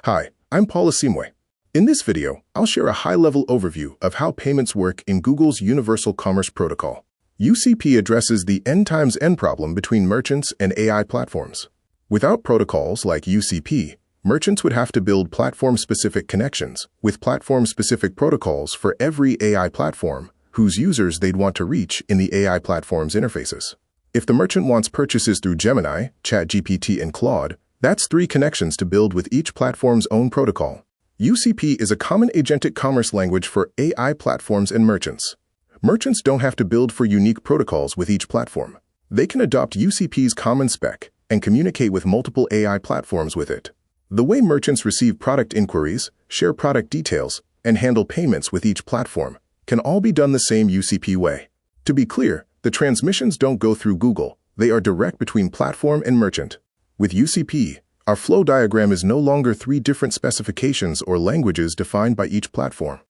Hi, I'm Paula Simwe. In this video, I'll share a high-level overview of how payments work in Google's Universal Commerce Protocol. UCP addresses the N-times-N problem between merchants and AI platforms. Without protocols like UCP, merchants would have to build platform-specific connections with platform-specific protocols for every AI platform whose users they'd want to reach in the AI platform's interfaces. If the merchant wants purchases through Gemini, ChatGPT, and Claude, that's 3 connections to build with each platform's own protocol. UCP is a common agentic commerce language for AI platforms and merchants. Merchants don't have to build for unique protocols with each platform. They can adopt UCP's common spec and communicate with multiple AI platforms with it. The way merchants receive product inquiries, share product details, and handle payments with each platform can all be done the same UCP way. To be clear, the transmissions don't go through Google. They are direct between platform and merchant. With UCP, our flow diagram is no longer 3 different specifications or languages defined by each platform.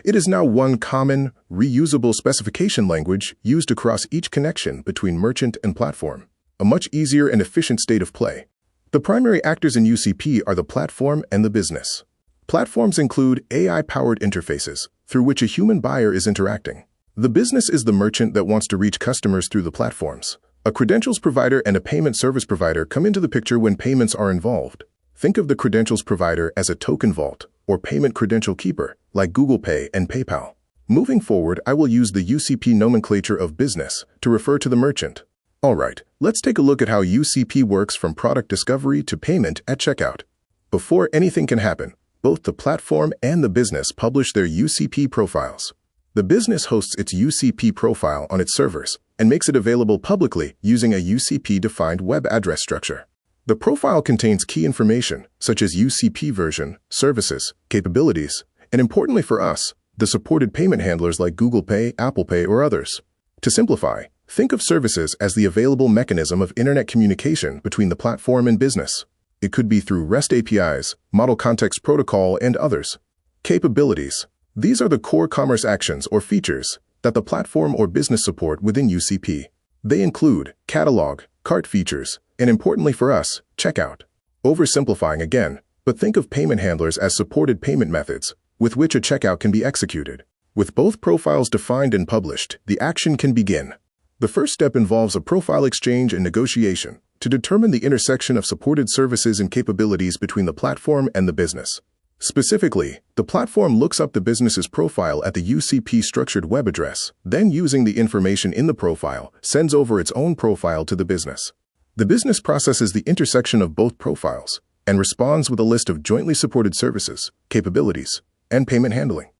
It is now one common, reusable specification language used across each connection between merchant and platform, a much easier and efficient state of play. The primary actors in UCP are the platform and the business. Platforms include AI-powered interfaces through which a human buyer is interacting. The business is the merchant that wants to reach customers through the platforms. A credentials provider and a payment service provider come into the picture when payments are involved. Think of the credentials provider as a token vault or payment credential keeper, like Google Pay and PayPal. Moving forward, I will use the UCP nomenclature of business to refer to the merchant. All right, let's take a look at how UCP works from product discovery to payment at checkout. Before anything can happen, both the platform and the business publish their UCP profiles. The business hosts its UCP profile on its servers and makes it available publicly using a UCP-defined web address structure. The profile contains key information such as UCP version, services, capabilities, and importantly for us, the supported payment handlers like Google Pay, Apple Pay, or others. To simplify, think of services as the available mechanism of internet communication between the platform and business. It could be through REST APIs, Model Context Protocol, and others. Capabilities. These are the core commerce actions or features that the platform or business support within UCP. They include catalog, cart features, and importantly for us, checkout. Oversimplifying again, but think of payment handlers as supported payment methods with which a checkout can be executed. With both profiles defined and published, the action can begin. The first step involves a profile exchange and negotiation to determine the intersection of supported services and capabilities between the platform and the business. Specifically, the platform looks up the business's profile at the UCP structured web address, then using the information in the profile, sends over its own profile to the business. The business processes the intersection of both profiles and responds with a list of jointly supported services, capabilities, and payment handling.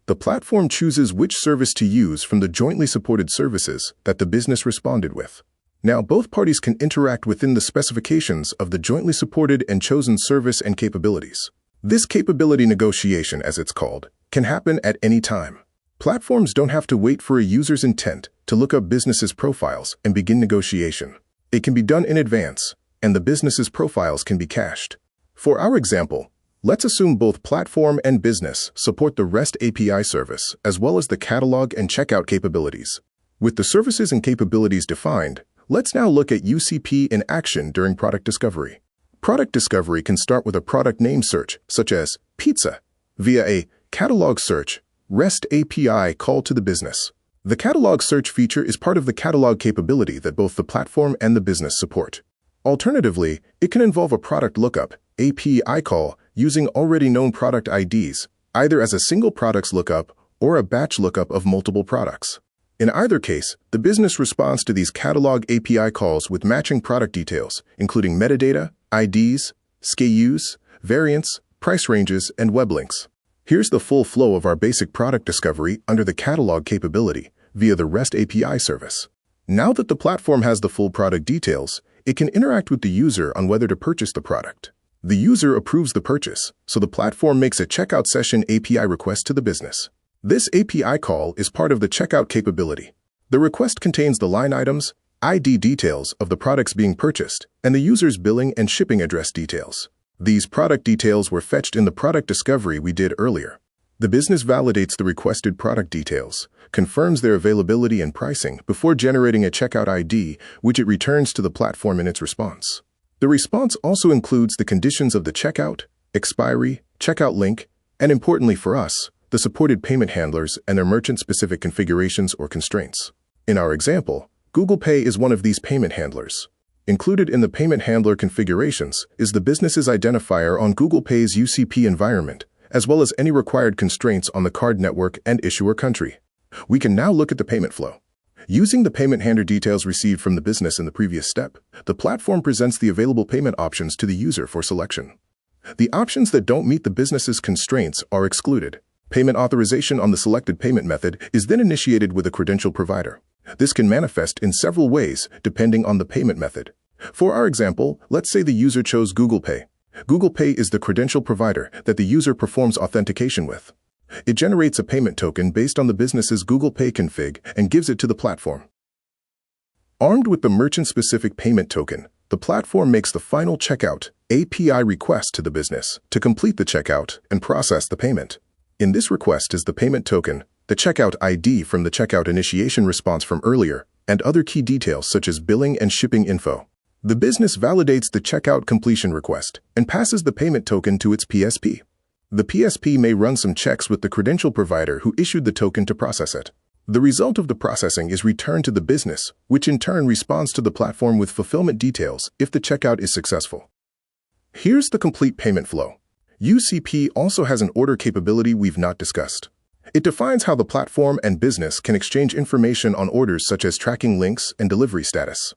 The platform chooses which service to use from the jointly supported services that the business responded with. Now, both parties can interact within the specifications of the jointly supported and chosen service and capabilities. This capability negotiation, as it's called, can happen at any time. Platforms don't have to wait for a user's intent to look up businesses' profiles and begin negotiation. It can be done in advance, and the business's profiles can be cached. For our example, let's assume both platform and business support the REST API service as well as the catalog and checkout capabilities. With the services and capabilities defined, let's now look at UCP in action during product discovery. Product discovery can start with a product name search, such as pizza, via a catalog search, REST API call to the business. The catalog search feature is part of the catalog capability that both the platform and the business support. Alternatively, it can involve a product lookup, API call, using already known product IDs, either as a single product's lookup or a batch lookup of multiple products. In either case, the business responds to these catalog API calls with matching product details, including metadata, IDs, SKUs, variants, price ranges, and web links. Here's the full flow of our basic product discovery under the catalog capability via the REST API service. Now that the platform has the full product details, it can interact with the user on whether to purchase the product. The user approves the purchase, so the platform makes a checkout session API request to the business. This API call is part of the checkout capability. The request contains the line items, ID details of the products being purchased, and the user's billing and shipping address details. These product details were fetched in the product discovery we did earlier. The business validates the requested product details, confirms their availability and pricing before generating a checkout ID, which it returns to the platform in its response. The response also includes the conditions of the checkout, expiry, checkout link, and importantly for us, the supported payment handlers and their merchant-specific configurations or constraints. In our example, Google Pay is one of these payment handlers. Included in the payment handler configurations is the business's identifier on Google Pay's UCP environment, as well as any required constraints on the card network and issuer country. We can now look at the payment flow. Using the payment handler details received from the business in the previous step, the platform presents the available payment options to the user for selection. The options that don't meet the business's constraints are excluded. Payment authorization on the selected payment method is then initiated with a credential provider. This can manifest in several ways depending on the payment method. For our example, let's say the user chose Google Pay. Google Pay is the credential provider that the user performs authentication with. It generates a payment token based on the business's Google Pay config and gives it to the platform. Armed with the merchant-specific payment token, the platform makes the final checkout API request to the business to complete the checkout and process the payment. In this request is the payment token, the checkout ID from the checkout initiation response from earlier, and other key details such as billing and shipping info. The business validates the checkout completion request and passes the payment token to its PSP. The PSP may run some checks with the credential provider who issued the token to process it. The result of the processing is returned to the business, which in turn responds to the platform with fulfillment details if the checkout is successful. Here's the complete payment flow. UCP also has an order capability we've not discussed. It defines how the platform and business can exchange information on orders such as tracking links and delivery status.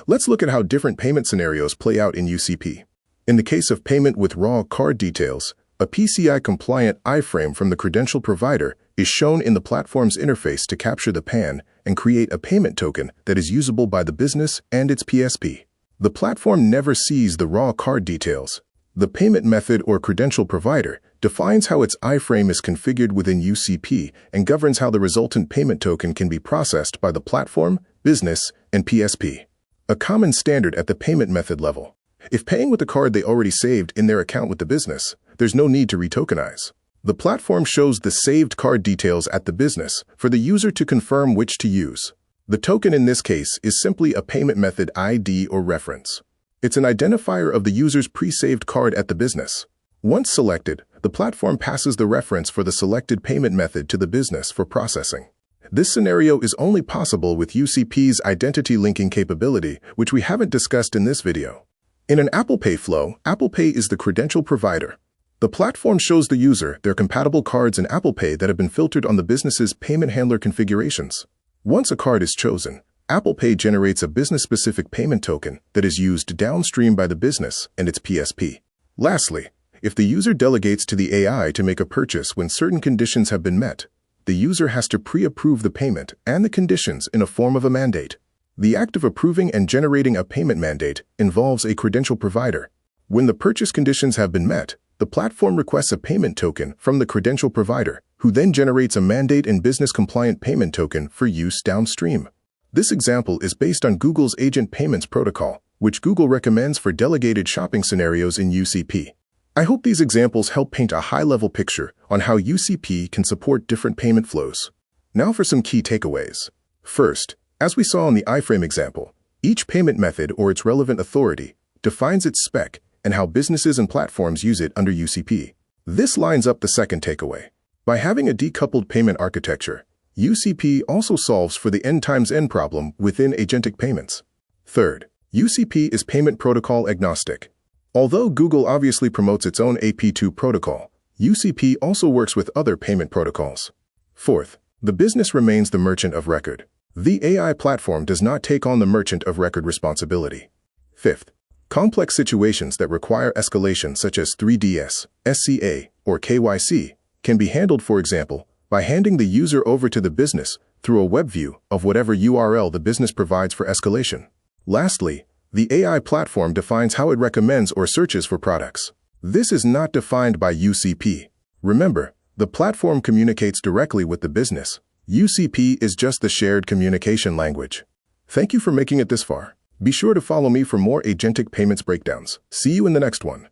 Let's look at how different payment scenarios play out in UCP. In the case of payment with raw card details, a PCI-compliant iframe from the credential provider is shown in the platform's interface to capture the PAN and create a payment token that is usable by the business and its PSP. The platform never sees the raw card details. The payment method or credential provider defines how its iframe is configured within UCP and governs how the resultant payment token can be processed by the platform, business, and PSP. A common standard at the payment method level. If paying with a card they already saved in their account with the business, there's no need to retokenize. The platform shows the saved card details at the business for the user to confirm which to use. The token in this case is simply a payment method ID or reference. It's an identifier of the user's pre-saved card at the business. Once selected, the platform passes the reference for the selected payment method to the business for processing. This scenario is only possible with UCP's identity linking capability, which we haven't discussed in this video. In an Apple Pay flow, Apple Pay is the credential provider. The platform shows the user their compatible cards in Apple Pay that have been filtered on the business's payment handler configurations. Once a card is chosen, Apple Pay generates a business-specific payment token that is used downstream by the business and its PSP. Lastly, if the user delegates to the AI to make a purchase when certain conditions have been met, the user has to pre-approve the payment and the conditions in a form of a mandate. The act of approving and generating a payment mandate involves a credential provider. When the purchase conditions have been met, the platform requests a payment token from the credential provider, who then generates a mandate and business-compliant payment token for use downstream. This example is based on Google's Agent Payments protocol, which Google recommends for delegated shopping scenarios in UCP. I hope these examples help paint a high-level picture on how UCP can support different payment flows. Now for some key takeaways. First, as we saw in the iframe example, each payment method or its relevant authority defines its spec and how businesses and platforms use it under UCP. This lines up the second takeaway. By having a decoupled payment architecture, UCP also solves for the end-times-end problem within agentic payments. Third, UCP is payment protocol agnostic. Although Google obviously promotes its own AP2 protocol, UCP also works with other payment protocols. Fourth, the business remains the merchant of record. The AI platform does not take on the merchant of record responsibility. Fifth, complex situations that require escalation such as 3DS, SCA, or KYC can be handled, for example, by handing the user over to the business through a web view of whatever URL the business provides for escalation. Lastly, the AI platform defines how it recommends or searches for products. This is not defined by UCP. Remember, the platform communicates directly with the business. UCP is just the shared communication language. Thank you for making it this far. Be sure to follow me for more agentic payments breakdowns. See you in the next one.